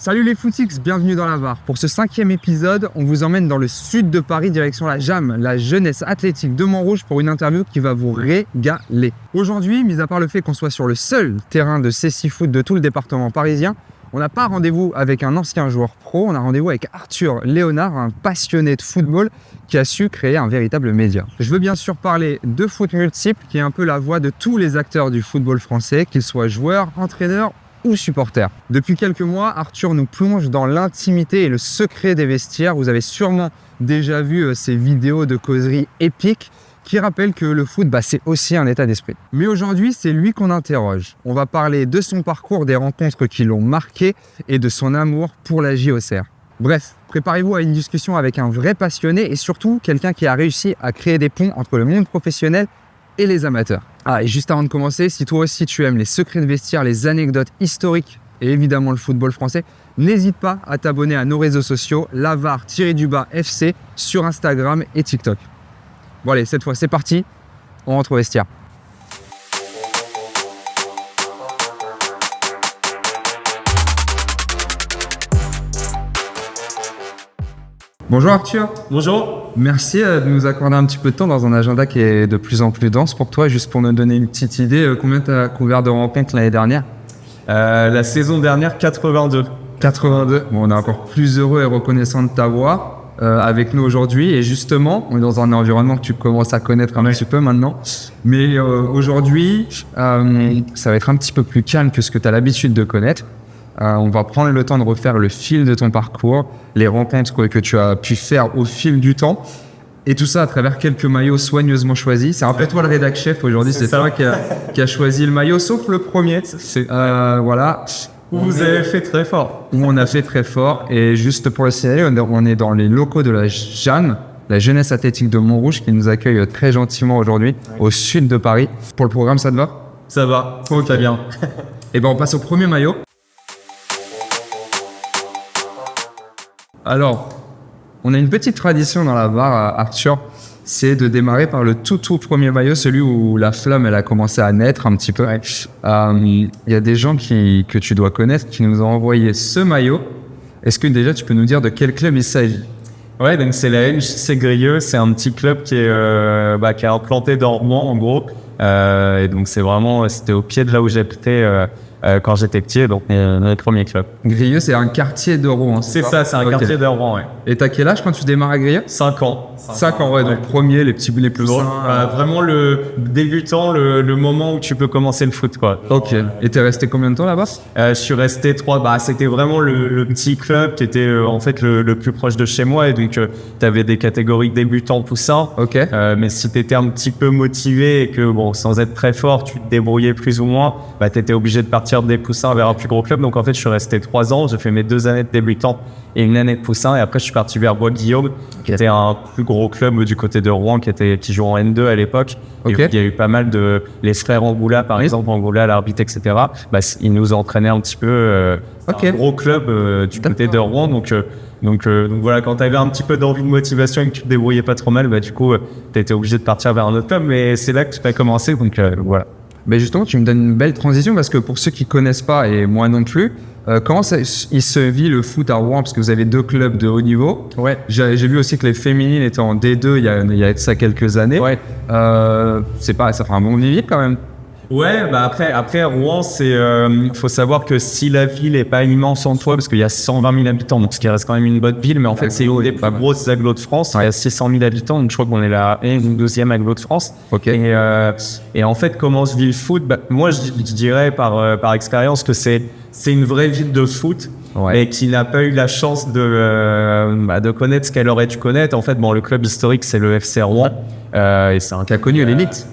Salut les footix, bienvenue dans la VAR. Pour ce 5e épisode, on vous emmène dans le sud de Paris, direction la JAM, la jeunesse athlétique de Montrouge, pour une interview qui va vous régaler. Aujourd'hui, mis à part le fait qu'on soit sur le seul terrain de C6 Foot de tout le département parisien, on n'a pas rendez-vous avec un ancien joueur pro, on a rendez-vous avec Arthur Léonard, un passionné de football qui a su créer un véritable média. Je veux bien sûr parler de foot multiple, qui est un peu la voix de tous les acteurs du football français, qu'ils soient joueurs, entraîneurs ou supporters. Depuis quelques mois, Arthur nous plonge dans l'intimité et le secret des vestiaires. Vous avez sûrement déjà vu ces vidéos de causerie épiques qui rappellent que le foot, c'est aussi un état d'esprit. Mais aujourd'hui, c'est lui qu'on interroge. On va parler de son parcours, des rencontres qui l'ont marqué et de son amour pour la JOCR. Bref, préparez-vous à une discussion avec un vrai passionné et surtout quelqu'un qui a réussi à créer des ponts entre le monde professionnel et les amateurs. Et juste avant de commencer, si toi aussi tu aimes les secrets de vestiaire, les anecdotes historiques et évidemment le football français, n'hésite pas à t'abonner à nos réseaux sociaux, lavar-FC sur Instagram et TikTok. Bon allez, cette fois c'est parti, on rentre au vestiaire. Bonjour Arthur. Bonjour. Merci de nous accorder un petit peu de temps dans un agenda qui est de plus en plus dense pour toi. Juste pour nous donner une petite idée, combien tu as couvert de rencontres l'année dernière? La saison dernière, 82. 82. Bon, on est encore plus heureux et reconnaissant de t'avoir avec nous aujourd'hui. Et justement, on est dans un environnement que tu commences à connaître un petit peu maintenant. Mais aujourd'hui, ça va être un petit peu plus calme que ce que tu as l'habitude de connaître. On va prendre le temps de refaire le fil de ton parcours, les rencontres que tu as pu faire au fil du temps, et tout ça à travers quelques maillots soigneusement choisis. C'est un peu toi le rédac chef aujourd'hui, c'est toi qui a choisi le maillot, sauf le premier. Voilà. Vous avez fait très fort. Où on a fait très fort, et juste pour le signaler, on est dans les locaux de la JAM, la jeunesse athlétique de Montrouge, qui nous accueille très gentiment aujourd'hui, au sud de Paris. Pour le programme, ça te va? Ça va, très bien. Et on passe au premier maillot. Alors, on a une petite tradition dans la VAR, Arthur, c'est de démarrer par le tout premier maillot, celui où la flamme elle a commencé à naître un petit peu. Il y a des gens que tu dois connaître qui nous ont envoyé ce maillot. Est-ce que déjà tu peux nous dire de quel club il s'agit? Ouais, donc c'est la NJC Grieux, c'est un petit club qui est implanté dans Rouen en gros. Et donc c'était au pied de là où j'habitais quand j'étais petit, donc notre premier club. Grieux, c'est un quartier de Rouen, c'est ça, c'est un quartier de Rouen, ouais. Et t'as quel âge quand tu démarres à Grieux? 5 ans. 5 ans, ouais, donc premier, les plus gros. Vraiment le débutant, le moment où tu peux commencer le foot, quoi. Ok. Et t'es resté combien de temps là-bas? Je suis resté 3, c'était vraiment le petit club qui était en fait le plus proche de chez moi, et donc t'avais des catégories débutants poussins. Ok. Mais si t'étais un petit peu motivé et que sans être très fort, tu te débrouillais plus ou moins, t'étais obligé de partir des poussins vers un plus gros club. Donc en fait, je suis resté 3 ans, j'ai fait mes 2 années de débutant et une année de poussin, et après je suis parti vers Bois-Guillaume, qui était un plus gros club du côté de Rouen, qui jouait en N2 à l'époque. Okay. Et il y a eu pas mal les frères Angoula, par exemple, Angoula, l'arbitre, etc. Ils nous entraînaient un petit peu. Un gros club du côté de Rouen, donc voilà, quand tu avais un petit peu d'envie de motivation et que tu te débrouillais pas trop mal, du coup tu étais obligé de partir vers un autre club, mais c'est là que tu as commencé, donc voilà. Mais justement, tu me donnes une belle transition, parce que pour ceux qui connaissent pas, et moi non plus, comment il se vit le foot à Rouen, parce que vous avez 2 clubs de haut niveau. Ouais. J'ai vu aussi que les féminines étaient en D2 il y a de ça quelques années. Ouais. Ça fait un bon vivier quand même. Ouais, après Rouen, faut savoir que si la ville est pas immense en soi, parce qu'il y a 120 000 habitants, donc ce qui reste quand même une bonne ville, mais en fait c'est une des plus grosses agglos de France. Il y a 600 000 habitants, donc je crois qu'on est la 12e agglo de France. Ok. Et en fait, comment se vit le foot? Moi, je dirais par expérience que c'est une vraie ville de foot. Ouais. Et qui n'a pas eu la chance de connaître ce qu'elle aurait dû connaître. En fait, le club historique, c'est le FC Rouen, et c'est un qui a connu l'élite.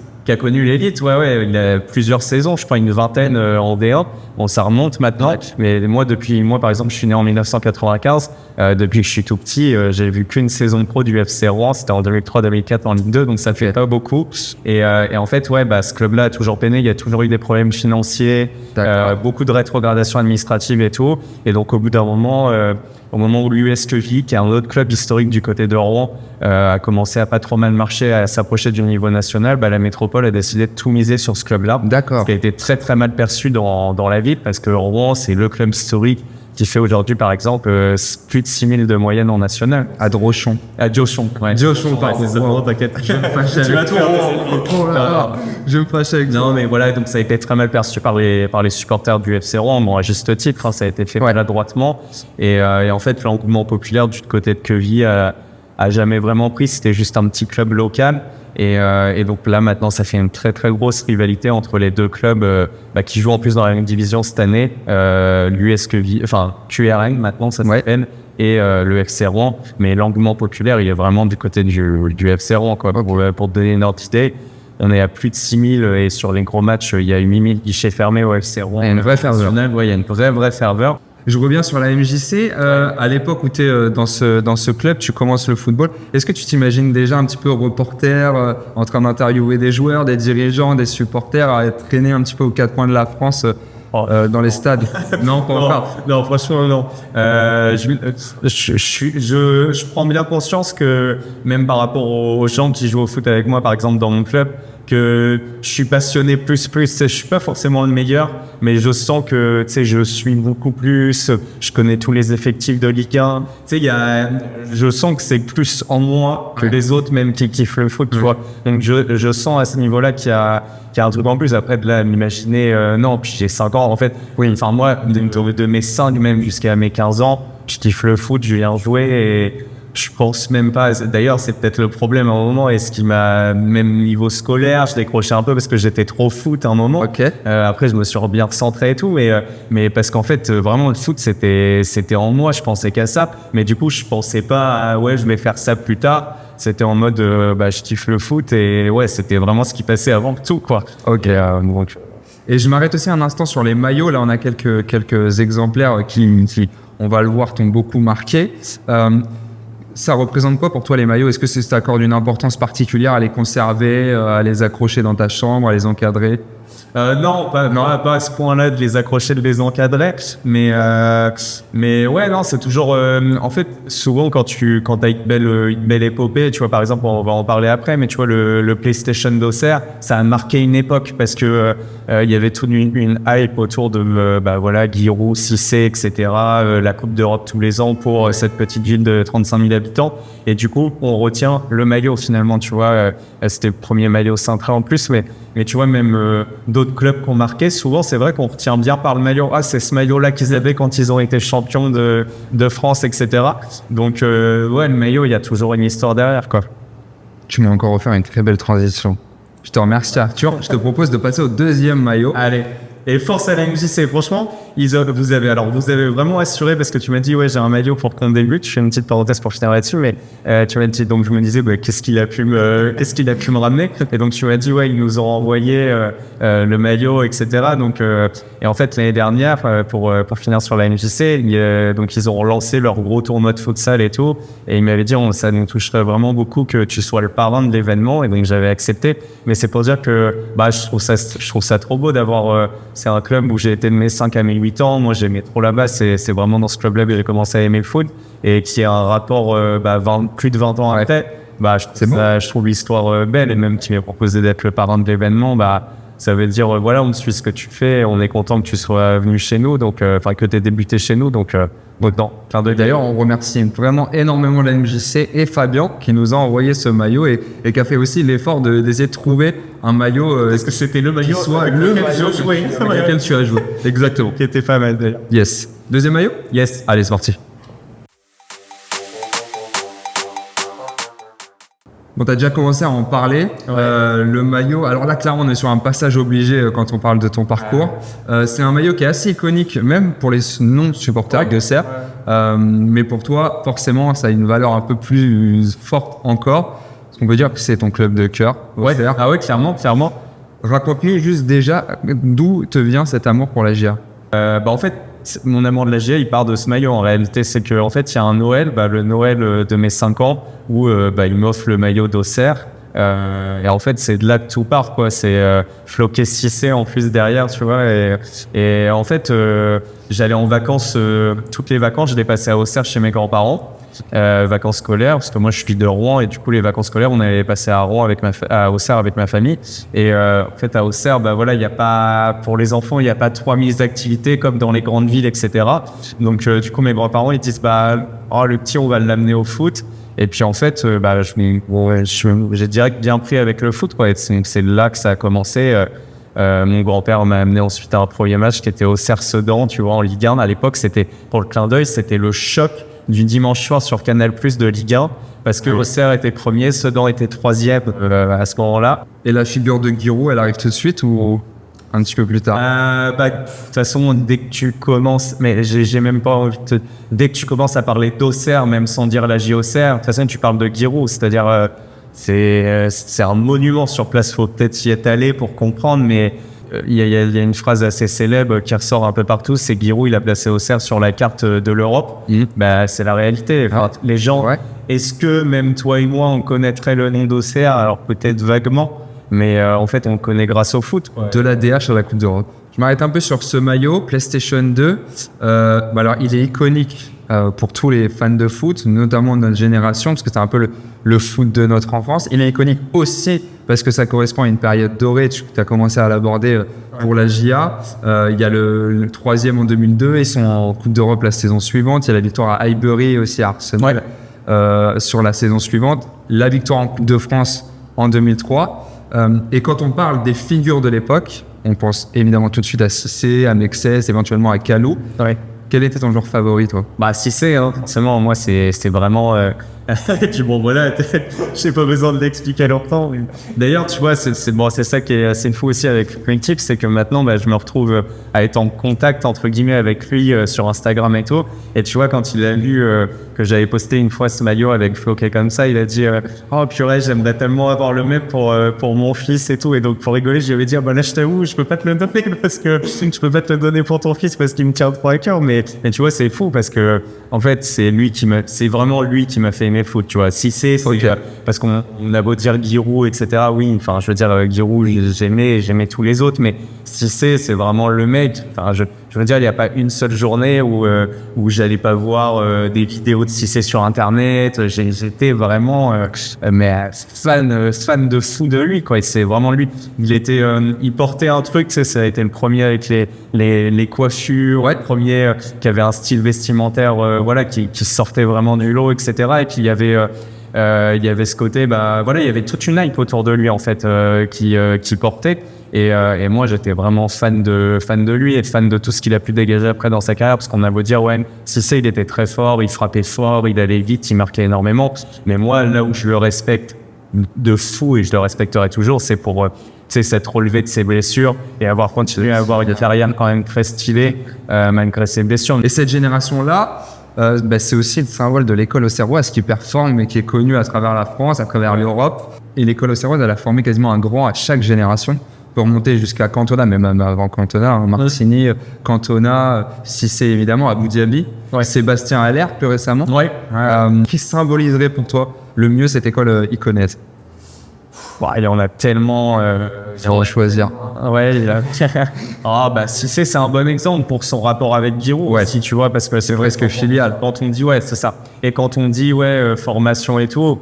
Ouais, il a plusieurs saisons, je crois une vingtaine en D1. Bon, ça remonte maintenant, mais moi par exemple, je suis né en 1995. Depuis que je suis tout petit, j'ai vu qu'une saison pro du FC Rouen, c'était en 2003-2004 en Ligue 2, donc ça fait pas beaucoup. Et en fait, ce club-là a toujours peiné, il y a toujours eu des problèmes financiers, beaucoup de rétrogradation administrative et tout. Et donc au bout d'un moment, au moment où l'US Queville, qui est un autre club historique du côté de Rouen, a commencé à pas trop mal marcher, à s'approcher du niveau national, la métropole a décidé de tout miser sur ce club-là. D'accord. Ce qui a été très très mal perçu dans la ville, parce que Rouen, c'est le club historique qui fait aujourd'hui, par exemple, plus de 6000 de moyenne en national. À Drochon. À Diochon, ouais. Diochon, pardon. Wow, t'inquiète. Je me fâche avec Tu vas tout Je me fâche avec Non, mais voilà, donc ça a été très mal perçu par les supporters du FC Rouen. Bon, à juste titre, hein, ça a été fait maladroitement. Et en fait, l'engouement populaire du côté de Quevilly a jamais vraiment pris. C'était juste un petit club local. Et donc là, maintenant, ça fait une très, très grosse rivalité entre les deux clubs qui jouent en plus dans la même division cette année. L'US Quevilly, enfin, QRN, maintenant, ça s'appelle. Et le FC Rouen. Mais l'engouement populaire, il est vraiment du côté du FC Rouen, quoi. Pour te donner une ordre d'idée. On est à plus de 6000 et sur les gros matchs, il y a eu 8000 guichets fermés au FC Rouen. Il y a une vraie ferveur. Ouais, il y a une vraie ferveur. Je reviens sur la MJC. À l'époque où tu es dans ce club, tu commences le football. Est-ce que tu t'imagines déjà un petit peu reporter, en train d'interviewer des joueurs, des dirigeants, des supporters, à être traîné un petit peu aux quatre coins de la France dans les stades? Non, pas encore. Non, franchement, non. Je prends bien conscience que même par rapport aux gens qui jouent au foot avec moi, par exemple dans mon club, que je suis passionné plus. Je suis pas forcément le meilleur, mais je sens que, tu sais, je suis beaucoup plus. Je connais tous les effectifs de Ligue 1. Tu sais, je sens que c'est plus en moi que les autres, même qui kiffent le foot, tu vois. Donc, je sens à ce niveau-là qu'il y a un truc en plus. Après, de là, m'imaginer, non, puis j'ai 5 ans, en fait. Oui, enfin, moi, de mes 5 même jusqu'à mes 15 ans, je kiffe le foot, je viens jouer et je pense même pas. D'ailleurs, c'est peut-être le problème à un moment. Et ce qui m'a, même niveau scolaire, je décrochais un peu parce que j'étais trop foot à un moment. Okay. Après, je me suis bien recentré et tout. Mais parce qu'en fait, vraiment, le foot, c'était en moi. Je pensais qu'à ça. Mais du coup, je pensais pas, ouais, je vais faire ça plus tard. C'était en mode, je kiffe le foot. Et ouais, c'était vraiment ce qui passait avant tout, quoi. Ok. Donc. Et je m'arrête aussi un instant sur les maillots. Là, on a quelques exemplaires qui, on va le voir, t'ont beaucoup marqué. Ça représente quoi pour toi les maillots? Est-ce que ça t'accorde une importance particulière à les conserver, à les accrocher dans ta chambre, à les encadrer? Non, pas à ce point-là de les accrocher, de les encadrer, mais ouais, non, c'est toujours, en fait, souvent quand t'as une belle épopée, tu vois, par exemple, on va en parler après, mais tu vois, le PlayStation d'Auxerre, ça a marqué une époque parce que, il y avait toute une hype autour de, voilà, Giroud, Cissé, etc., la Coupe d'Europe tous les ans pour cette petite ville de 35 000 habitants. Et du coup, on retient le maillot finalement, tu vois, c'était le premier maillot cintré en plus, mais tu vois, même d'autres clubs qu'on marquait, souvent c'est vrai qu'on retient bien par le maillot. Ah, c'est ce maillot-là qu'ils avaient quand ils ont été champions de France, etc. Donc, ouais, le maillot, il y a toujours une histoire derrière, quoi. Tu m'as encore offert une très belle transition. Je te remercie, Arthur. Je te propose de passer au deuxième maillot. Allez. Et force à la MJC, franchement, vous avez vraiment assuré parce que tu m'as dit, ouais, j'ai un maillot pour qu'on débute. Je fais une petite parenthèse pour finir là-dessus, mais, tu m'as dit, donc je me disais, qu'est-ce qu'il a pu me ramener? Et donc, tu m'as dit, ouais, ils nous ont envoyé, le maillot, etc. Donc, et en fait, l'année dernière, pour finir sur la MJC, donc, ils ont lancé leur gros tournoi de futsal et tout. Et ils m'avaient dit, ça nous toucherait vraiment beaucoup que tu sois le parrain de l'événement. Et donc, j'avais accepté. Mais c'est pour dire que, je trouve ça trop beau d'avoir, c'est un club où j'ai été de mes 5 à mes 8 ans. Moi, j'aimais trop là-bas. C'est vraiment dans ce club-là que j'ai commencé à aimer le foot. Et qui a un rapport, plus de 20 ans après. Je trouve l'histoire belle. Et même qui m'a proposé d'être le parrain de l'événement, ça veut dire, voilà, on suit ce que tu fais. On est content que tu sois venu chez nous. Donc, que tu aies débuté chez nous. Donc, non. D'ailleurs, on remercie vraiment énormément la MJC et Fabien qui nous a envoyé ce maillot et qui a fait aussi l'effort d'essayer de trouver un maillot. Est-ce que c'était le maillot soit le maillot avec lequel tu as joué? Exactement. Qui était pas mal d'ailleurs. Yes. Deuxième maillot? Yes. Allez, c'est parti. Bon, t'as déjà commencé à en parler. Ouais. Le maillot, alors là, clairement, on est sur un passage obligé quand on parle de ton parcours. C'est un maillot qui est assez iconique, même pour les non-supporters de Serre. Mais pour toi, forcément, ça a une valeur un peu plus forte encore. Parce qu'on peut dire que c'est ton club de cœur. Ouais. Ah ouais, clairement. Raconte-nous juste déjà d'où te vient cet amour pour la GIA. En fait, mon amour de la GIA, il part de ce maillot. En réalité, c'est que en fait, il y a un Noël, le Noël de mes 5 ans, où il m'offre le maillot d'Auxerre. Et en fait, c'est de là que tout part, quoi. C'est floqué Cissé en plus derrière, tu vois. Et en fait, j'allais en vacances, toutes les vacances, je les passais à Auxerre chez mes grands-parents. vacances scolaires, parce que moi je suis de Rouen et du coup les vacances scolaires on allait passer à Rouen à Auxerre avec ma famille. Et en fait à Auxerre, bah voilà, il y a pas pour les enfants, il y a pas 3000 activités comme dans les grandes villes, etc. Donc du coup mes grands-parents ils disent le petit on va l'amener au foot. Et puis en fait, j'ai direct bien pris avec le foot, quoi. Et c'est là que ça a commencé. Mon grand-père m'a amené ensuite à un premier match qui était au Sedan, tu vois, en Ligue 1. À l'époque, c'était, pour le clin d'œil, c'était le choc du dimanche soir sur Canal+ de Ligue 1, parce que Auxerre était premier, Sedan était troisième à ce moment-là. Et la figure de Giroud, elle arrive tout de suite ou un petit peu plus tard? De toute façon, dès que tu commences, mais j'ai même pas envie de dès que tu commences à parler d'Auxerre, même sans dire la J-Auxerre, de toute façon, tu parles de Giroud, c'est-à-dire, c'est un monument sur place. Faut peut-être y être allé pour comprendre, mais il y a une phrase assez célèbre qui ressort un peu partout, c'est Giroud, il a placé Auxerre sur la carte de l'Europe. C'est la réalité. Enfin, les gens, est-ce que même toi et moi, on connaîtrait le nom d'Auxerre? Alors peut-être vaguement, mais en fait, on le connaît grâce au foot, quoi. De la DH sur la Coupe d'Europe. Je m'arrête un peu sur ce maillot, PlayStation 2. Alors, il est iconique pour tous les fans de foot, notamment de notre génération, parce que c'est un peu le foot de notre enfance. Il est iconique aussi parce que ça correspond à une période dorée. Tu as commencé à l'aborder pour la JA. Il y a le troisième en 2002. Ils sont en Coupe d'Europe la saison suivante. Il y a la victoire à Highbury et aussi à Arsenal sur la saison suivante. La victoire en Coupe de France en 2003. Et quand on parle des figures de l'époque, on pense évidemment tout de suite à Cissé, à Mexès, éventuellement à Kalou. Quel était ton joueur favori, toi? Cissé, forcément, moi, c'est vraiment... Et puis bon, voilà, j'ai pas besoin de l'expliquer longtemps. Mais... D'ailleurs, tu vois, c'est ça qui est assez fou aussi avec Wingtip, c'est que maintenant, je me retrouve à être en contact, entre guillemets, avec lui sur Instagram et tout. Et tu vois, quand il a vu que j'avais posté une fois ce maillot avec floqué comme ça, il a dit oh purée, j'aimerais tellement avoir le même pour mon fils et tout. Et donc, pour rigoler, je lui avais dit là, je t'avoue, je peux pas te le donner parce que je peux pas te le donner pour ton fils parce qu'il me tient trop à cœur. Mais tu vois, c'est fou parce que, en fait, c'est vraiment lui qui m'a fait aimer le foot, tu vois. Cissé, parce qu'on a beau dire Giroud, etc. Oui, enfin, je veux dire, Giroud, j'aimais tous les autres, mais Cissé, c'est vraiment le mec. Enfin, je veux dire, il n'y a pas une seule journée où j'allais pas voir des vidéos de Cissé sur Internet. J'étais vraiment fan de fou de lui, quoi. Et c'est vraiment lui. Il portait un truc, ça a été le premier avec les coiffures, le premier qui avait un style vestimentaire, qui sortait vraiment du lot, etc. Et puis il y avait ce côté, il y avait toute une hype autour de lui en fait qui portait. Et moi, j'étais vraiment fan de lui et fan de tout ce qu'il a pu dégager après dans sa carrière, parce qu'on a beau dire, Cissé, il était très fort, il frappait fort, il allait vite, il marquait énormément. Mais moi, là où je le respecte de fou et je le respecterai toujours, c'est pour s'être relevé de ses blessures et avoir continué à avoir une carrière quand même très stylée malgré ses blessures. Et cette génération-là, c'est aussi le symbole de l'école auxerroise qui performe et qui est connue à travers la France, à travers l'Europe. Et l'école auxerroise, elle a formé quasiment un grand à chaque génération. On peut remonter jusqu'à Cantona, même avant Cantona, Martini, Cantona, Cissé évidemment, Abou Diaby, Sébastien Haller plus récemment. Qui symboliserait pour toi le mieux cette école iconaise? Il y en a tellement. On va choisir. Cissé, c'est un bon exemple pour son rapport avec Giroud. Si tu vois, parce que c'est presque filial. Quand on dit, c'est ça. Et quand on dit, formation et tout,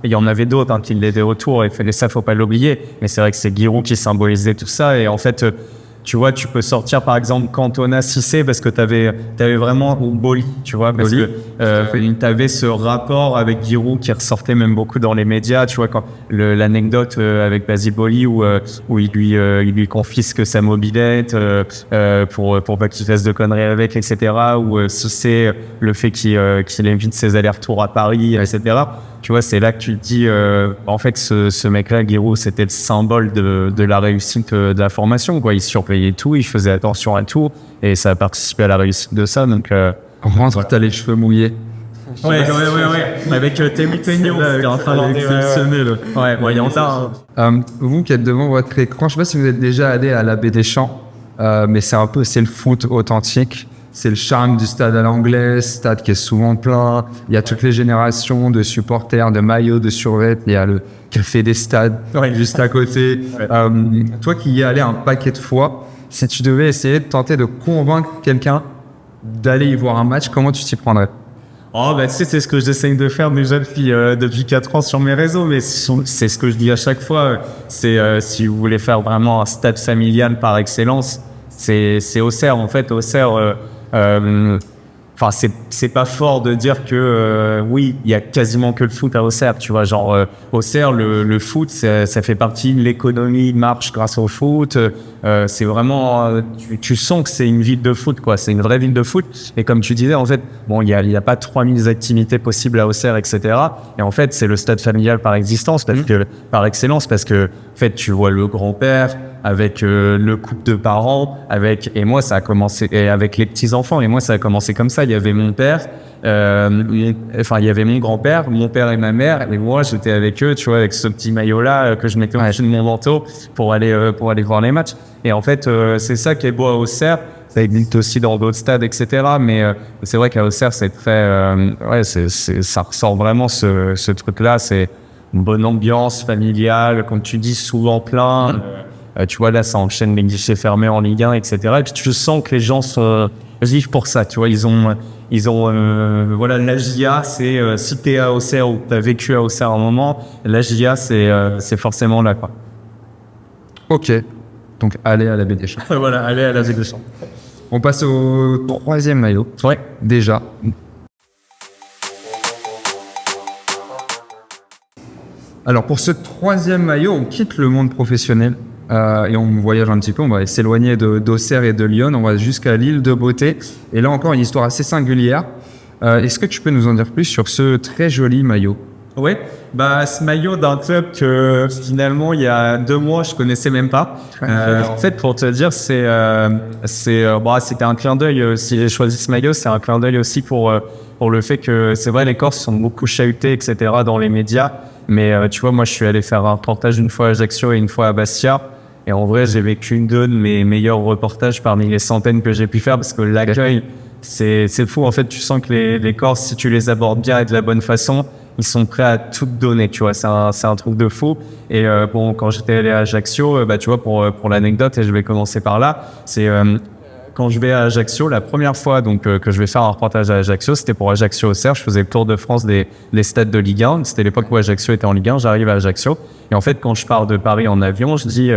il y en avait d'autres qui l'aidaient autour, et ça, faut pas l'oublier. Mais c'est vrai que c'est Giroud qui symbolisait tout ça. Et en fait, tu vois, tu peux sortir par exemple Cantona, Cissé, parce que t'avais vraiment Boli, tu vois, parce que t'avais ce rapport avec Giroud qui ressortait même beaucoup dans les médias, tu vois, quand l'anecdote avec Basile Boli où il lui confisque sa mobilette pour pas qu'il fasse de conneries avec, etc. Ou Cissé, le fait qu'il évite ses allers-retours à Paris, etc. Tu vois, c'est là que tu te dis, en fait, ce mec-là, Giroud, c'était le symbole de la réussite de la formation, quoi. Il surveillait tout, il faisait attention à tout, et ça a participé à la réussite de ça, donc... Rentre, t'as les cheveux mouillés. Ouais. Avec Temi Peño, c'est un Finlandais exceptionnel. Il y en a. Vous qui êtes devant votre écran, je sais pas si vous êtes déjà allé à la Baie des Champs, mais c'est le foot authentique. C'est le charme du stade à l'anglaise, stade qui est souvent plein. Il y a toutes les générations de supporters, de maillots, de survêtements. Il y a le café des stades juste à côté. Toi qui y es allé un paquet de fois, si tu devais essayer de tenter de convaincre quelqu'un d'aller y voir un match, comment tu t'y prendrais? Oh, bah, tu sais, c'est ce que j'essaye de faire déjà depuis 4 ans sur mes réseaux, mais c'est ce que je dis à chaque fois. C'est, si vous voulez faire vraiment un stade familial par excellence, c'est Auxerre. En fait, Auxerre, enfin, c'est pas fort de dire que oui, il y a quasiment que le foot à Auxerre, tu vois. Genre Auxerre, le foot, ça fait partie de l'économie, marche grâce au foot. C'est vraiment, tu sens que c'est une ville de foot, quoi. C'est une vraie ville de foot. Et comme tu disais, en fait, bon, il y a pas 3000 activités possibles à Auxerre, etc. Et en fait, c'est le stade familial par excellence, parce que, en fait, tu vois le grand-père avec le couple de parents, et moi, ça a commencé, et avec les petits-enfants. Et moi, ça a commencé comme ça. Il y avait mon père, il y avait mon grand-père, mon père et ma mère, et moi, j'étais avec eux, tu vois, avec ce petit maillot-là que je mettais au-dessus de mon manteau pour aller voir les matchs. Et en fait, c'est ça qui est beau à Auxerre. Ça existe aussi dans d'autres stades, etc. Mais c'est vrai qu'à Auxerre, c'est très, ça ressort vraiment ce truc-là. C'est une bonne ambiance familiale, comme tu dis, souvent plein. Tu vois, là, ça enchaîne les guichets fermés en Ligue 1, etc. Et puis, tu sens que les gens vivent pour ça. Tu vois, ils ont voilà, la GIA, c'est si t'es à Auxerre ou t'as vécu à Auxerre un moment, la GIA, c'est forcément là, quoi. Ok. Donc, allez à la Baie des Champs. Voilà, allez à la Baie des Champs. On passe au 3e maillot. Ouais. Déjà. Alors, pour ce 3e maillot, on quitte le monde professionnel et on voyage un petit peu. On va s'éloigner d'Auxerre et de Lyon. On va jusqu'à l'île de Beauté. Et là encore, une histoire assez singulière. Est-ce que tu peux nous en dire plus sur ce très joli maillot? Ouais, bah ce maillot d'un club que finalement il y a 2 mois je connaissais même pas. En fait, pour te dire, c'était un clin d'œil. Si j'ai choisi ce maillot, c'est un clin d'œil aussi pour le fait que c'est vrai, les Corses sont beaucoup chahutés, etc. dans les médias. Mais tu vois, moi je suis allé faire un reportage une fois à Ajaccio et une fois à Bastia. Et en vrai, j'ai vécu 2 de mes meilleurs reportages parmi les centaines que j'ai pu faire, parce que l'accueil, c'est fou. En fait, tu sens que les Corses, si tu les abordes bien et de la bonne façon, ils sont prêts à tout te donner, tu vois. C'est un truc de fou. Et bon, quand j'étais allé à Ajaccio, tu vois, pour l'anecdote, et je vais commencer par là, c'est quand je vais à Ajaccio, la première fois que je vais faire un reportage à Ajaccio, c'était pour Ajaccio-Auxerre. Je faisais le tour de France des stades de Ligue 1. C'était l'époque où Ajaccio était en Ligue 1. J'arrive à Ajaccio. Et en fait, quand je pars de Paris en avion, je dis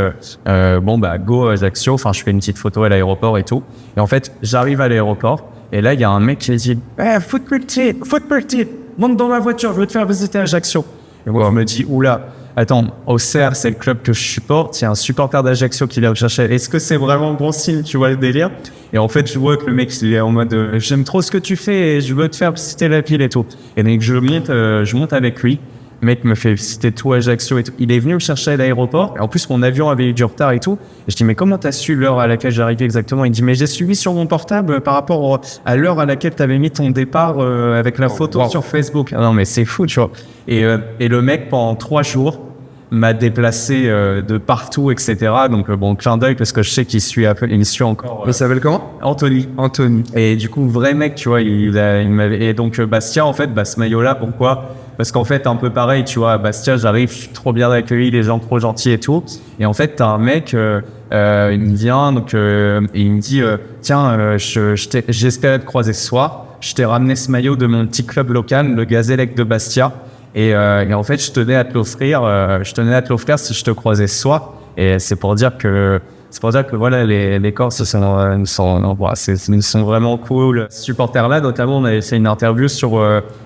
go Ajaccio. Enfin, je fais une petite photo à l'aéroport et tout. Et en fait, j'arrive à l'aéroport. Et là, il y a un mec qui dit Football team, monte dans ma voiture, je veux te faire visiter Ajaccio. Et moi, je me dis oula. Attends, Auxerre, c'est le club que je supporte. Il y a un supporter d'Ajaccio qui vient me chercher. Est-ce que c'est vraiment bon signe, tu vois le délire? Et en fait, je vois que le mec, il est en mode j'aime trop ce que tu fais et je veux te faire visiter la ville et tout. Et donc, je monte avec lui. Le mec me fait visiter tout Ajaccio et tout. Il est venu me chercher à l'aéroport. Et en plus, mon avion avait eu du retard et tout. Et je dis, mais comment t'as su l'heure à laquelle j'arrivais exactement? Il dit, mais j'ai suivi sur mon portable par rapport à l'heure à laquelle t'avais mis ton départ avec la photo sur Facebook. Ah non, mais c'est fou, tu vois. Et le mec, pendant 3 jours, m'a déplacé de partout, etc. Donc bon, clin d'œil parce que je sais qu'il suit encore. Il s'appelle comment? Anthony. Et du coup, vrai mec, tu vois, il m'avait. Et donc Bastia, en fait, ce maillot-là, pourquoi? Parce qu'en fait, un peu pareil, tu vois, à Bastia, j'arrive, je suis trop bien accueilli, les gens trop gentils et tout. Et en fait, t'as un mec, il me vient, et il me dit, tiens, j'espérais te croiser ce soir. Je t'ai ramené ce maillot de mon petit club local, le Gazélec de Bastia. Et en fait, je tenais à te l'offrir si je te croisais ce soir. Et c'est pour dire que voilà, les Corses sont vraiment cool. Ce supporter-là, notamment, on avait fait une interview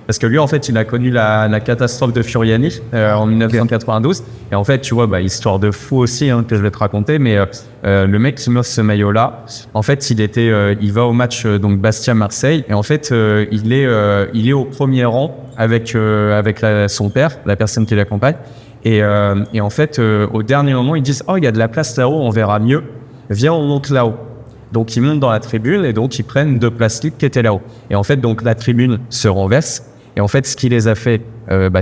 parce que lui, en fait, il a connu la catastrophe de Furiani en 1992. Et en fait, tu vois, histoire de fou aussi que je vais te raconter. Mais le mec qui met ce maillot-là, en fait, il va au match donc Bastia-Marseille. Et en fait, il est au premier rang avec son père, la personne qui l'accompagne. Et en fait, au dernier moment, ils disent « Oh, il y a de la place là-haut, on verra mieux. Viens, on monte là-haut. » Donc, ils montent dans la tribune et donc, ils prennent 2 places libres qui étaient là-haut. Et en fait, donc, la tribune se renverse. Et en fait, ce qui les a fait,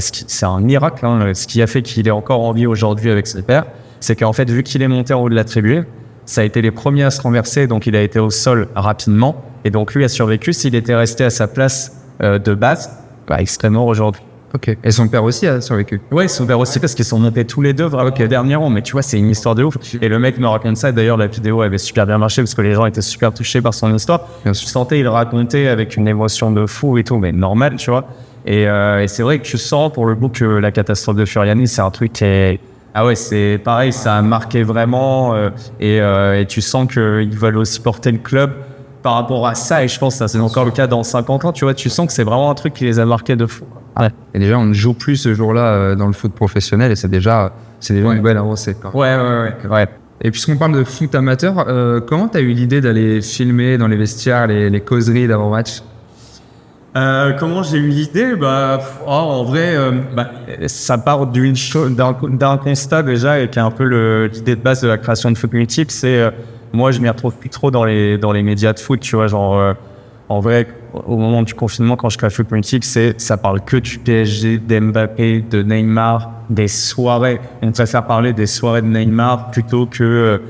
c'est un miracle, ce qui a fait qu'il est encore en vie aujourd'hui avec ses pères, c'est qu'en fait, vu qu'il est monté en haut de la tribune, ça a été les premiers à se renverser, donc il a été au sol rapidement. Et donc, lui a survécu. S'il était resté à sa place de base, extrêmement aujourd'hui. Ok. Et son père aussi a survécu. Ouais, ils sont vers aussi parce qu'ils sont montés tous les deux vraiment dernièrement. Mais tu vois, c'est une histoire de ouf. Et le mec me raconte ça. D'ailleurs, la vidéo avait super bien marché parce que les gens étaient super touchés par son histoire. Je sentais, il racontait avec une émotion de fou et tout, mais normal, tu vois. Et c'est vrai que tu sens pour le coup que la catastrophe de Furiani, c'est un truc qui est... Ah ouais, c'est pareil, ça a marqué vraiment. Et tu sens qu'ils veulent aussi porter le club par rapport à ça. Et je pense que ça, c'est encore le cas dans 50 ans. Tu vois, tu sens que c'est vraiment un truc qui les a marqués de fou. Ouais. Et déjà, on ne joue plus ce jour-là dans le foot professionnel et c'est déjà une belle avancée. Ouais. Et puisqu'on parle de foot amateur, comment tu as eu l'idée d'aller filmer dans les vestiaires les causeries d'avant-match? Comment j'ai eu l'idée? En vrai, ça part d'un constat déjà et qui est un peu l'idée de base de la création de Foot Multiple. C'est moi, je m'y retrouve plus trop dans les médias de foot, tu vois, genre en vrai, au moment du confinement, quand je crée Foot Multiple, ça parle que du PSG, d'Mbappé, de Neymar, des soirées. On préfère parler des soirées de Neymar plutôt que,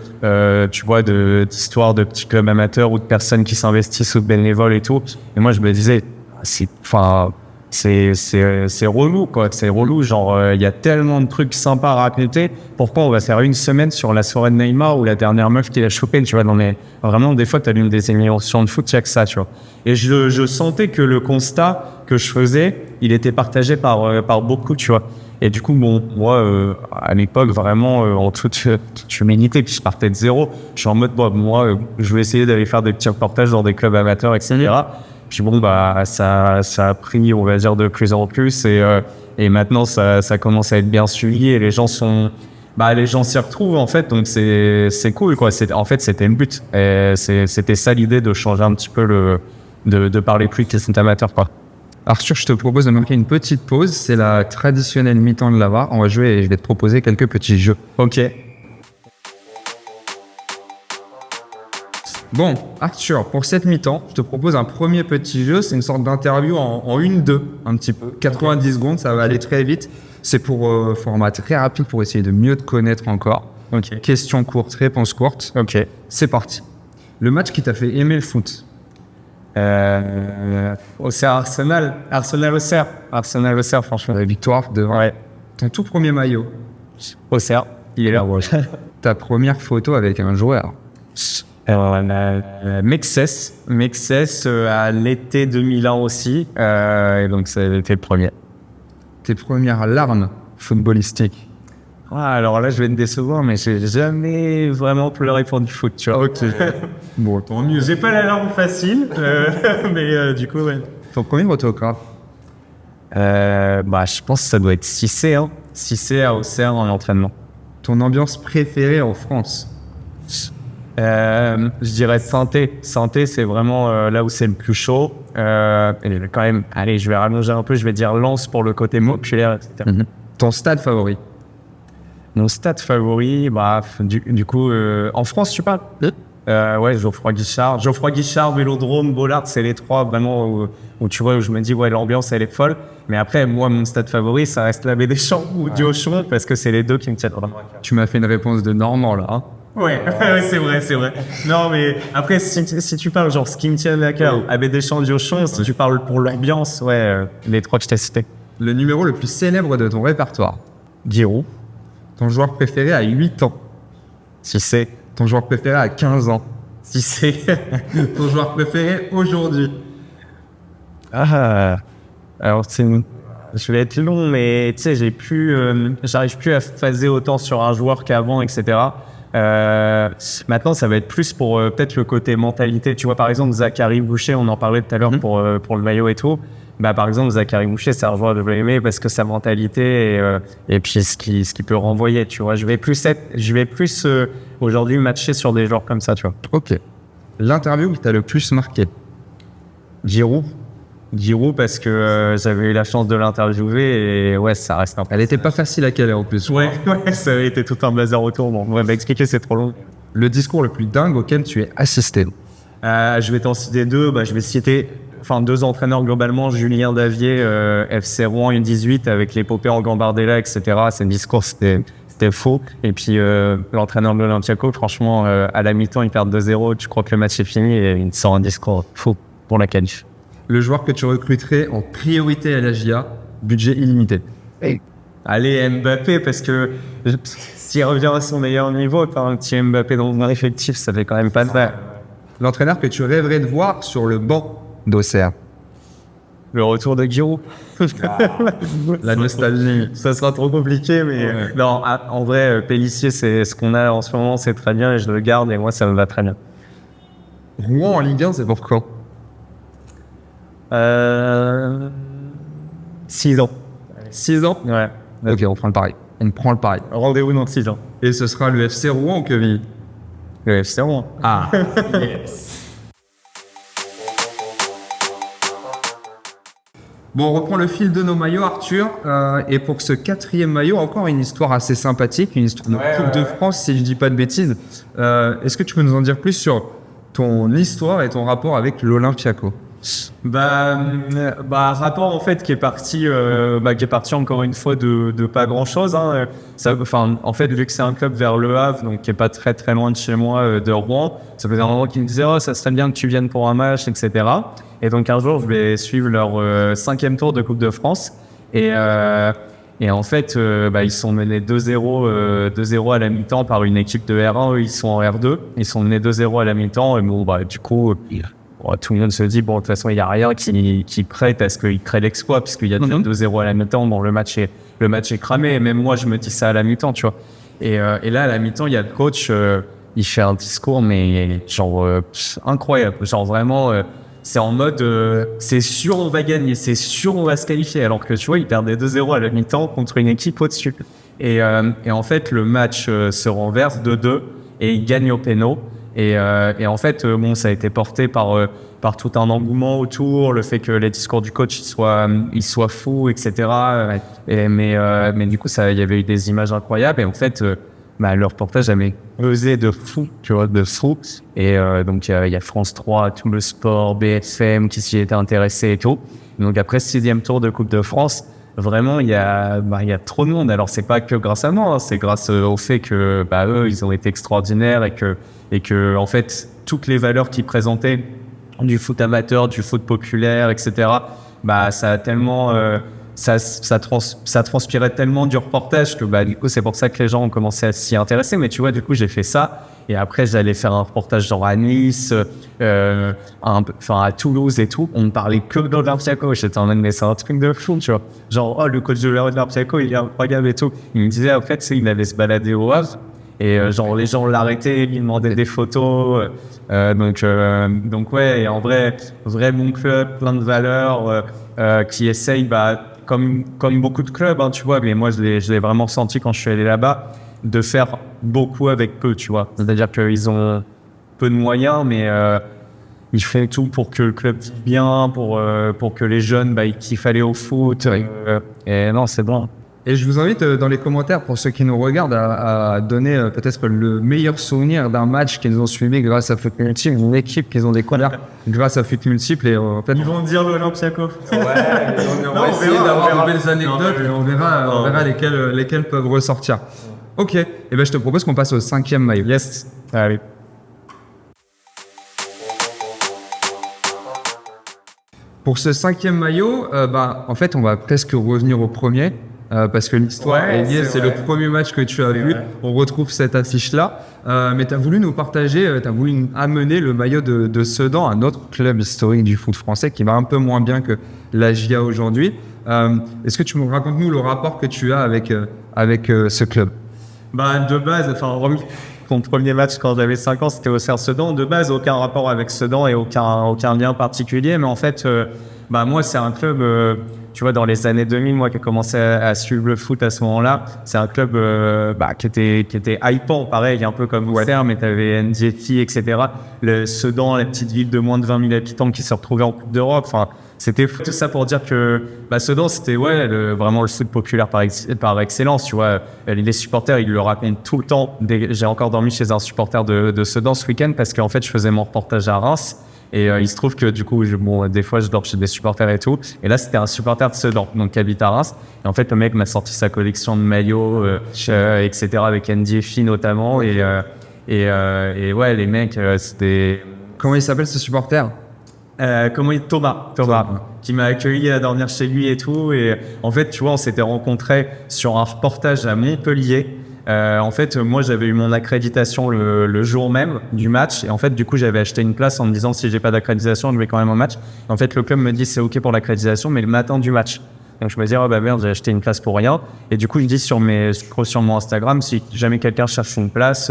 tu vois, d'histoires de petits clubs amateurs ou de personnes qui s'investissent ou de bénévoles et tout. Et moi, je me disais, c'est relou, quoi. C'est relou. Genre, il y a tellement de trucs sympas à raconter. Pourquoi on va faire une semaine sur la soirée de Neymar ou la dernière meuf qu'il a chopée, tu vois, vraiment, des fois, t'as l'une des émissions de foot, il y a que ça, tu vois. Et je sentais que le constat que je faisais, il était partagé par beaucoup, tu vois. Et du coup, bon, moi, à l'époque, vraiment, en toute humanité, puis je partais de zéro. Je suis en mode, moi, je vais essayer d'aller faire des petits reportages dans des clubs amateurs, etc. Puis bon, ça a pris, on va dire, de plus en plus et maintenant ça commence à être bien suivi et les gens s'y retrouvent en fait, donc c'est cool, quoi. En fait, c'était le but. Et c'était ça l'idée de changer un petit peu de parler plus de foot amateur, quoi. Arthur, je te propose de marquer une petite pause. C'est la traditionnelle mi-temps de la VAR. On va jouer et je vais te proposer quelques petits jeux. Ok. Bon, Arthur, pour cette mi-temps, je te propose un premier petit jeu. C'est une sorte d'interview en 1-2, un petit peu. 90 secondes, ça va aller très vite. C'est pour format très rapide pour essayer de mieux te connaître encore. Ok. Questions courtes, réponses courtes. Ok. C'est parti. Le match qui t'a fait aimer le foot? Auxerre Arsenal. Auxerre, franchement. La victoire devant. Ouais. Ton tout premier maillot? Auxerre. Il est là. Ta première photo avec un joueur? Mexès à l'été 2001 aussi, et donc ça a été le premier. Tes premières larmes footballistiques? Alors là, je vais te décevoir, mais j'ai jamais vraiment pleuré pour du foot, tu vois. Ok. Bon, tant mieux. J'ai pas la larme facile, mais du coup, ouais. Ton premier autographe? Je pense que ça doit être Cissé, hein. Cissé à Auxerre en entraînement. Ton ambiance préférée en France? Je dirais Sainté. Sainté, c'est vraiment là où c'est le plus chaud. Et quand même, allez, je vais rallonger un peu, je vais dire Lens pour le côté populaire, etc. Ton stade favori? Mon stade favori, du coup, en France, tu parles? Ouais, Geoffroy Guichard, Vélodrome, Bollard, c'est les trois vraiment où tu vois, où je me dis, ouais, l'ambiance, elle est folle. Mais après, moi, mon stade favori, ça reste la Baie des Champs ou Diochon, parce que c'est les deux qui me tiennent vraiment à cœur. Tu m'as fait une réponse de Normand, là, hein? Ouais, c'est vrai. Non, mais après, si tu parles genre ce qui me tient à cœur, Abbé Deschamps, Diochon, si tu parles pour l'ambiance, les trois que je t'ai cités. Le numéro le plus célèbre de ton répertoire? Giroud. Ton joueur préféré à 8 ans? Cissé. Ton joueur préféré à 15 ans? Cissé. Ton joueur préféré aujourd'hui? Alors je vais être long, mais tu sais, j'arrive plus à phaser autant sur un joueur qu'avant, etc. Maintenant, ça va être plus pour peut-être le côté mentalité. Tu vois, par exemple, Zachary Boucher, on en parlait tout à l'heure pour le maillot et tout. Par exemple, Zachary Boucher, c'est un joueur de l'aimer parce que sa mentalité et puis ce qui peut renvoyer. Tu vois, je vais plus aujourd'hui matcher sur des joueurs comme ça. Tu vois. Ok. L'interview qui t'a le plus marqué? Giroud parce que j'avais eu la chance de l'interviewer et ouais, ça reste un peu. Elle était pas facile à caler en plus. Ouais, ça avait été tout un bazar autour. Bon, ouais, expliquer, c'est trop long. Le discours le plus dingue auquel tu es assisté? Je vais t'en citer deux. Je vais citer deux entraîneurs globalement. Julien Davier, FC Rouen U18 avec l'épopée en Gambardella, etc. C'est un discours, c'était faux. Et puis l'entraîneur de l'Olympiakos, franchement, à la mi-temps, ils perdent 2-0. Tu crois que le match est fini et il sort un discours faux pour la qualif. Le joueur que tu recruterais en priorité à la GIA budget illimité. Allez, Mbappé, parce que s'il revient à son meilleur niveau, t'as un petit Mbappé dans un effectif, ça fait quand même pas de mal. L'entraîneur que tu rêverais de voir sur le banc d'Auxerre. Le retour de Giroud. La nostalgie. Ça sera trop compliqué, mais non, en vrai, Pélissier, c'est ce qu'on a en ce moment, c'est très bien et je le garde et moi, ça me va très bien. Rouen en Ligue 1, c'est pour quand? 6 ans. 6 ans? Ouais. Ok, on prend le pari. On prend le pari. Rendez-vous dans 6 ans. Et ce sera le FC Rouen ou Quevilly? Le FC Rouen. Ah. Bon, on reprend le fil de nos maillots, Arthur. Et pour ce 4e maillot, encore une histoire assez sympathique, une histoire de Coupe de France, si je dis pas de bêtises. Est-ce que tu peux nous en dire plus sur ton histoire et ton rapport avec l'Olympiakos? Rapport en fait qui est parti encore une fois de pas grand chose. Hein. En fait, vu que c'est un club vers Le Havre, donc qui est pas très très loin de chez moi, de Rouen, ça faisait un moment qu'ils me disaient ça serait bien que tu viennes pour un match, etc. Et donc un jour, je vais suivre leur 5e tour de Coupe de France et en fait, ils sont menés 2-0 à la mi-temps par une équipe de R1. Eux, ils sont en R2. Ils sont menés 2-0 à la mi-temps. Et bon, du coup, tout le monde se dit, bon, de toute façon, il n'y a rien qui prête à ce qu'il crée l'exploit, puisqu'il y a déjà 2-0 à la mi-temps. Bon, le match est cramé. Et même moi, je me dis ça à la mi-temps, tu vois. Et là, à la mi-temps, il y a le coach, il fait un discours, mais genre, incroyable. Genre, vraiment, c'est en mode, c'est sûr, on va gagner, c'est sûr, on va se qualifier. Alors que, tu vois, il perdait 2-0 à la mi-temps contre une équipe au-dessus. Et en fait, le match se renverse 2-2 et il gagne au péno. Et en fait, ça a été porté par tout un engouement autour, le fait que les discours du coach ils soient fous, etc. Mais du coup, il y avait eu des images incroyables. Et en fait, le reportage avait pesé de fou, tu vois, de fou. Et donc, il y a France 3, tout le sport, BFM qui s'y était intéressé et tout. Donc, après 6e tour de Coupe de France, vraiment, il y a trop de monde. Alors, c'est pas que grâce à moi, hein, c'est grâce au fait que, eux, ils ont été extraordinaires et que, en fait, toutes les valeurs qu'ils présentaient du foot amateur, du foot populaire, etc., ça a tellement, ça transpirait tellement du reportage que, du coup, c'est pour ça que les gens ont commencé à s'y intéresser. Mais tu vois, du coup, j'ai fait ça. Et après, j'allais faire un reportage genre à Nice, à Toulouse et tout. On ne parlait que de l'Olympiakos. J'étais en mode, mais c'est un truc de fou, tu vois. Genre, le coach de l'Olympiakos, il est incroyable et tout. Il me disait, en fait, il allait se balader au Havre. Et les gens l'arrêtaient, ils demandaient des photos. Donc ouais, et en vrai bon club, plein de valeurs, qui essayent, comme beaucoup de clubs, hein, tu vois. Mais moi, je l'ai vraiment senti quand je suis allé là-bas, de faire beaucoup avec peu, tu vois. C'est-à-dire qu'ils ont peu de moyens, mais ils font tout pour que le club vive bien, pour que les jeunes, ils kiffent aller au foot. Et non, c'est bon. Et je vous invite dans les commentaires, pour ceux qui nous regardent, à donner peut-être le meilleur souvenir d'un match qu'ils ont suivi grâce à Foot Multiple, une équipe qu'ils ont découvert grâce à Foot Multiple. Et en fait, ils vont dire l'Olympiakos. Ouais, on va essayer d'avoir de belles anecdotes et on verra lesquelles peuvent ressortir. Ok, et je te propose qu'on passe au 5e maillot. Yes, allez. Pour ce 5e maillot, en fait, on va presque revenir au premier. Parce que l'histoire est liée, c'est le premier match que tu as vu. On retrouve cette affiche-là. Mais tu as voulu nous partager, tu as voulu amener le maillot de Sedan, un autre club historique du foot français qui va un peu moins bien que la GIA aujourd'hui. Est-ce que tu me racontes-nous le rapport que tu as avec ce club? De base, mon premier match quand j'avais 5 ans, c'était au Auxerre Sedan. De base, aucun rapport avec Sedan et aucun lien particulier. Mais en fait, moi, c'est un club... tu vois, dans les années 2000, moi qui ai commencé à suivre le foot à ce moment-là, c'est un club qui était hypant, pareil, un peu comme Auxerre, mais t'avais NDFI, etc. Le Sedan, la petite ville de moins de 20 000 habitants qui se retrouvait en Coupe d'Europe. Enfin, c'était fou. Tout ça pour dire que Sedan, c'était vraiment le foot populaire par excellence. Tu vois, les supporters, ils le racontent tout le temps. J'ai encore dormi chez un supporter de Sedan ce week-end parce qu'en fait, je faisais mon reportage à Reims. Et il se trouve que du coup, des fois, je dors chez des supporters et tout. Et là, c'était un supporter de Sedan, donc qui habite à Reims. Et en fait, le mec m'a sorti sa collection de maillots, etc., avec NDFI notamment. Et ouais, les mecs, c'était... Comment il s'appelle ce supporter? Thomas. qui m'a accueilli à dormir chez lui et tout. Et en fait, tu vois, on s'était rencontrés sur un reportage à Montpellier. En fait, moi, j'avais eu mon accréditation le jour même du match. Et en fait, du coup, j'avais acheté une place en me disant si j'ai pas d'accréditation, je vais quand même au match. En fait, le club me dit c'est OK pour l'accréditation, mais le matin du match. Donc, je me dis, oh bah merde, j'ai acheté une place pour rien. Et du coup, je dis sur mon Instagram, si jamais quelqu'un cherche une place,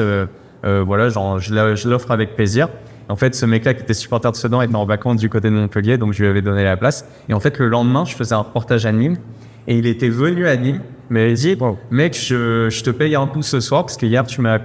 voilà, genre, je l'offre avec plaisir. En fait, ce mec-là qui était supporter de Sedan était en vacances du côté de Montpellier, donc je lui avais donné la place. Et en fait, le lendemain, je faisais un reportage à Nîmes et il était venu à Nîmes, mais il dit, bon, mec, je te paye un coup ce soir parce que hier, tu m'as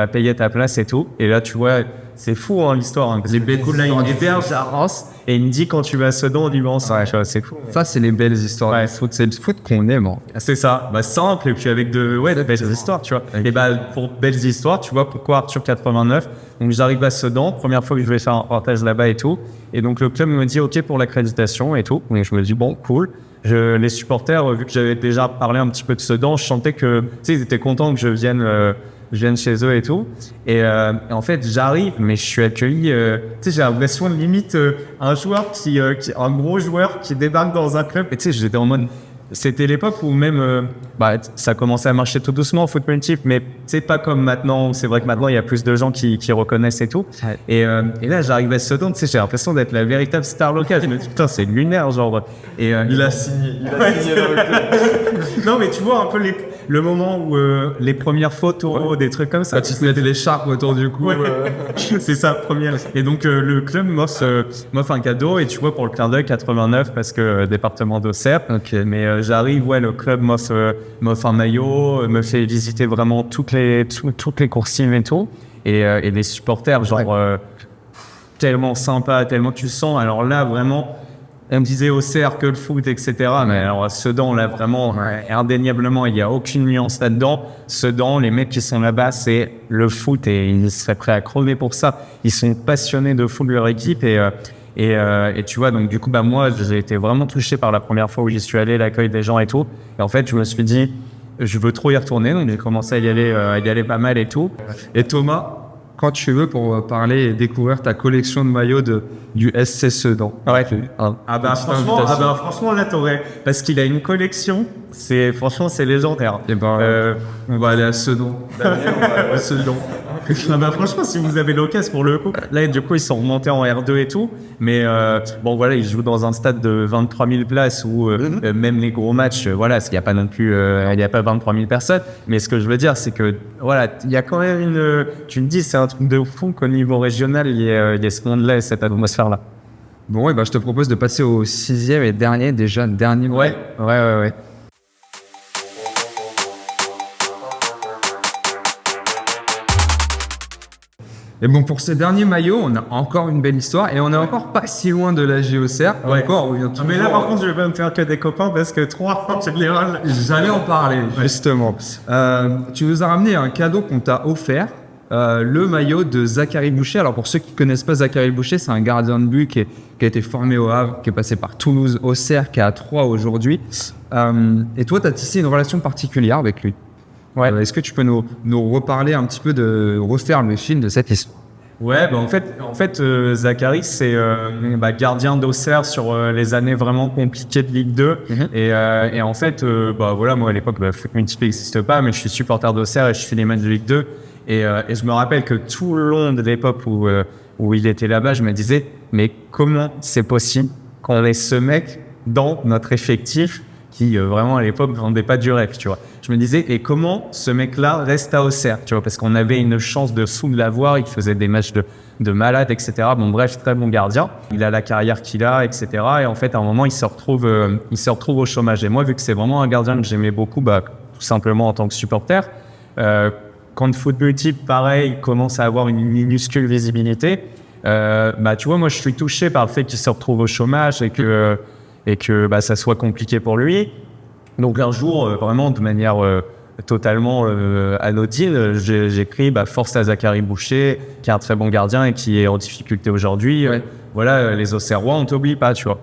payé ta place et tout. Et là, tu vois, c'est fou, hein, l'histoire. Hein. Les Bécou, là, il héberge à Reims et il me dit, quand tu vas à Sedan, on dit, bon, ça, tu vois, c'est fou. Ça, c'est les belles histoires. Ouais. Du foot. C'est le foot qu'on aime. Hein. C'est ça. Bah, simple et puis avec de belles histoires, tu vois. Et bah, pour belles histoires, tu vois, pourquoi Arthur 89? Donc, j'arrive à Sedan, première fois que je vais faire un reportage là-bas et tout. Et donc, le club me dit, OK pour l'accréditation et tout. Et je me dis, bon, cool. Les supporters, vu que j'avais déjà parlé un petit peu de Sedan, je sentais que, tu sais, ils étaient contents que je vienne chez eux et tout. Et en fait, j'arrive, mais je suis accueilli, tu sais, j'ai l'impression de limite un joueur un gros joueur qui débarque dans un club. Et tu sais, j'étais en mode, c'était l'époque où même, ça commençait à marcher tout doucement au foot multiple, mais c'est pas comme maintenant. C'est vrai que maintenant il y a plus de gens qui reconnaissent et tout. Et là, j'arrive à Sedan, tu sais, j'ai l'impression d'être la véritable star locale. Je me dis putain, c'est lunaire, genre. Et Il a signé dans le club. non, mais tu vois un peu le moment où les premières photos, des trucs comme ça. Quand tu te mettais les charpes autour du cou. Ouais. C'est ça, première. Et donc, le club m'offre un cadeau, et tu vois, pour le clin d'œil, 89, parce que département d'Auxerre. Okay. Mais j'arrive, ouais, le club m'offre un maillot, me fait visiter vraiment toutes les coursives et tout. Et les supporters, genre, tellement sympa, tellement tu sens. Alors là, vraiment, on me disait Auxerre que le foot, etc. Mais alors, Sedan, là, vraiment, indéniablement, il n'y a aucune nuance là-dedans. Sedan, les mecs qui sont là-bas, c'est le foot et ils seraient prêts à crever pour ça. Ils sont passionnés de foot de leur équipe et tu vois, donc du coup, moi, j'ai été vraiment touché par la première fois où j'y suis allé, l'accueil des gens et tout. Et en fait, je me suis dit, je veux trop y retourner. Donc, j'ai commencé à y aller pas mal et tout. Et Thomas, quand tu veux, pour parler et découvrir ta collection de maillots du SC Sedan. Ouais. Franchement, là, t'aurais, parce qu'il a une collection, franchement, c'est légendaire. Et on va aller à Sedan. À Sedan. Franchement, si vous avez l'occasion pour le coup, là, du coup, ils sont remontés en R2 et tout, mais bon, voilà, ils jouent dans un stade de 23 000 places où même les gros matchs, voilà, il n'y a pas non plus, il n'y a pas 23 000 personnes, mais ce que je veux dire, c'est que, voilà, il y a quand même tu me dis, c'est un truc de fou qu'au niveau régional, il y a ce monde-là et cette atmosphère-là. Bon, je te propose de passer au 6e et dernier Ouais. Et bon, pour ce dernier maillot, on a encore une belle histoire et on est encore pas si loin de la Auxerre. Ouais. Encore, on vient toujours... Mais là, par contre, je vais pas me faire que des copains parce que 3 en général. J'allais en parler, justement. Tu nous as ramené un cadeau qu'on t'a offert, le maillot de Zachary Boucher. Alors, pour ceux qui connaissent pas Zachary Boucher, c'est un gardien de but qui a été formé au Havre, qui est passé par Toulouse, Auxerre, qui est à Troyes aujourd'hui. Et toi, tu as tissé une relation particulière avec lui. Ouais. Est-ce que tu peux nous reparler un petit peu refaire le film de cette histoire? Ouais, en fait, Zachary, c'est gardien d'Auxerre sur les années vraiment compliquées de Ligue 2. Mm-hmm. Et en fait, voilà, moi à l'époque, foot multiple n'existe pas, mais je suis supporter d'Auxerre et je fais les matchs de Ligue 2. Et je me rappelle que tout le long de l'époque où il était là-bas, je me disais, mais comment c'est possible qu'on ait ce mec dans notre effectif qui vraiment à l'époque vendait pas du rêve, tu vois. Je me disais, et comment ce mec-là reste à Auxerre, tu vois, parce qu'on avait une chance de fou de l'avoir, il faisait des matchs de malade, etc. Bon, bref, très bon gardien. Il a la carrière qu'il a, etc. Et en fait, à un moment, il se retrouve au chômage. Et moi, vu que c'est vraiment un gardien que j'aimais beaucoup, tout simplement en tant que supporter, quand le foot multiple, pareil, commence à avoir une minuscule visibilité, tu vois, moi, je suis touché par le fait qu'il se retrouve au chômage et que ça soit compliqué pour lui. Donc un jour, vraiment de manière totalement anodine, j'écris force à Zachary Boucher, qui est un très bon gardien et qui est en difficulté aujourd'hui. Ouais. Voilà, les Auxerrois, on t'oublie pas, tu vois.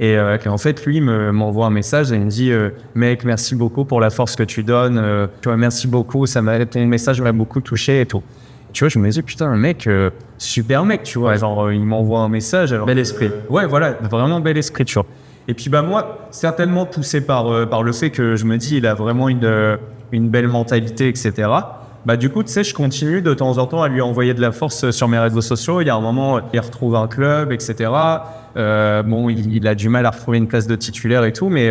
Et en fait, lui m'envoie un message et il me dit mec, merci beaucoup pour la force que tu donnes. Tu vois, merci beaucoup, ton message m'a beaucoup touché et tout. Tu vois, je me dis putain, un mec, super mec, tu vois. Genre, il m'envoie un message. Alors, bel esprit. Ouais, voilà, vraiment bel esprit, tu vois. Et puis bah moi, certainement poussé par le fait que je me dis il a vraiment une belle mentalité, etc. Bah du coup, tu sais, je continue de temps en temps à lui envoyer de la force sur mes réseaux sociaux. Il y a un moment, il retrouve un club, etc. Bon, il a du mal à retrouver une place de titulaire et tout, mais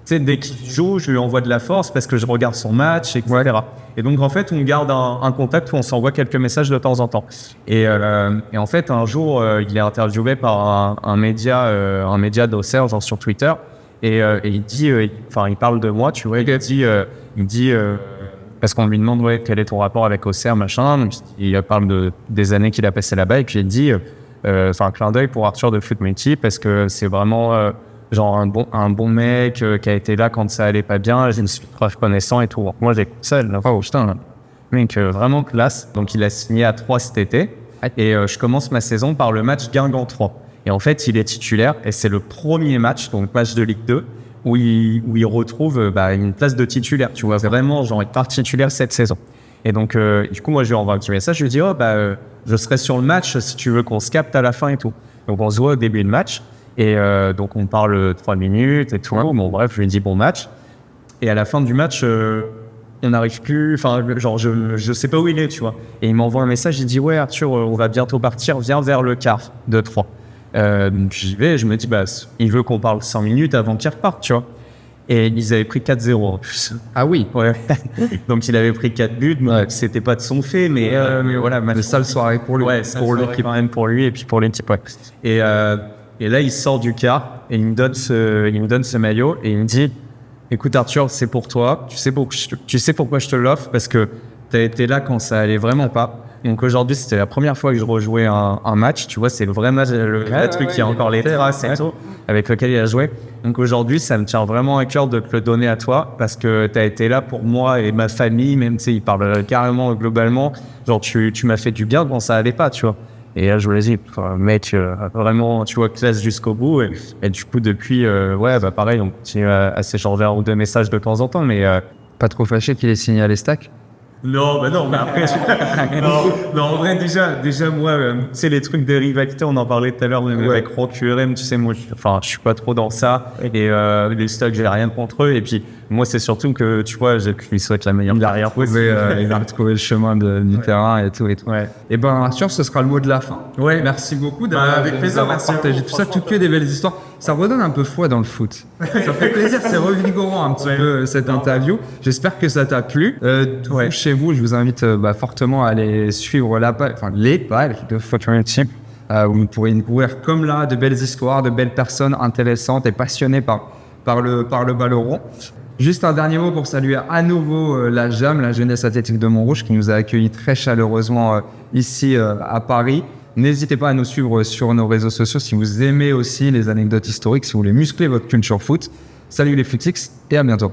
tu sais, dès qu'il joue, je lui envoie de la force parce que je regarde son match, etc. Et donc, en fait, on garde un contact où on s'envoie quelques messages de temps en temps. Et en fait, un jour, il est interviewé par un média d'Auxerre, genre sur Twitter, et il dit, il parle de moi, tu vois, il dit parce qu'on lui demande quel est ton rapport avec Auxerre, machin. Donc, il parle des années qu'il a passé là-bas, et puis il dit, un clin d'œil pour Arthur de Foot Multi, parce que c'est vraiment genre un bon mec qui a été là quand ça allait pas bien. Je me suis reconnaissant et tout. Moi, j'écoute ça, putain, mec, vraiment classe. Donc, il a signé à 3 cet été, et je commence ma saison par le match Guingamp 3. Et en fait, il est titulaire, et c'est le premier match, donc match de Ligue 2, où il retrouve une place de titulaire, tu vois, vraiment, genre, il part titulaire cette saison. Et donc, du coup, moi, je lui envoie un petit message, je lui dis, je serai sur le match si tu veux qu'on se capte à la fin et tout. Donc, on se voit au début de match, et donc, on parle 3 minutes et tout. Bon, bref, je lui dis bon match. Et à la fin du match, on n'arrive plus, genre, je sais pas où il est, tu vois. Et il m'envoie un message, il dit, ouais, Arthur, on va bientôt partir, viens vers le quart de 3. Donc j'y vais, je me dis, il veut qu'on parle 5 minutes avant qu'il reparte, tu vois. Et ils avaient pris 4-0 en plus. Ah oui. Ouais. Donc il avait pris 4 buts, c'était pas de son fait, mais voilà. Une sale soirée pour lui. Ouais, pour l'équipe, quand même pour lui et puis pour l'équipe, ouais. Et là, il sort du car et il me donne ce maillot et il me dit, écoute Arthur, c'est pour toi, tu sais pourquoi je te l'offre, parce que t'as été là quand ça allait vraiment pas. Donc aujourd'hui, c'était la première fois que je rejouais un match, tu vois, c'est le vrai match, le truc qui a encore les traces et tout, avec lequel il a joué. Donc aujourd'hui, ça me tient vraiment à cœur de te le donner à toi, parce que tu as été là pour moi et ma famille, même, tu sais, il parle carrément globalement, genre tu m'as fait du bien quand ça allait pas, tu vois. Et là, je vous l'ai dit, mec, vraiment, tu vois, classe jusqu'au bout. Et du coup, depuis, pareil, on continue à s'échanger un ou deux messages de temps en temps, mais... Pas trop fâché qu'il ait signé à l'Estac? Non, mais après, non, en vrai, déjà, moi, tu sais, les trucs de rivalité, on en parlait tout à l'heure, mais avec Rock URM, tu sais, moi, je suis pas trop dans ça, et les stocks, j'ai rien contre eux, et puis, moi, c'est surtout que, tu vois, je lui souhaite la meilleure carrière possible. Il va retrouver le chemin du terrain et tout. Ouais. Et Arthur, ce sera le mot de la fin. Ouais. Merci beaucoup avec plaisir, d'avoir partagé tout ça, toutes que des belles histoires. Ça redonne un peu foi dans le foot. Ça fait plaisir, c'est revigorant un petit peu cette interview. J'espère que ça t'a plu. Chez vous, je vous invite fortement à aller suivre les pages de Foot Multi, où vous pourrez découvrir comme là de belles histoires, de belles personnes intéressantes et passionnées par le ballon rond. Juste un dernier mot pour saluer à nouveau la JAM, la Jeunesse Athlétique de Montrouge, qui nous a accueillis très chaleureusement ici à Paris. N'hésitez pas à nous suivre sur nos réseaux sociaux si vous aimez aussi les anecdotes historiques, si vous voulez muscler votre culture foot. Salut les Footix et à bientôt.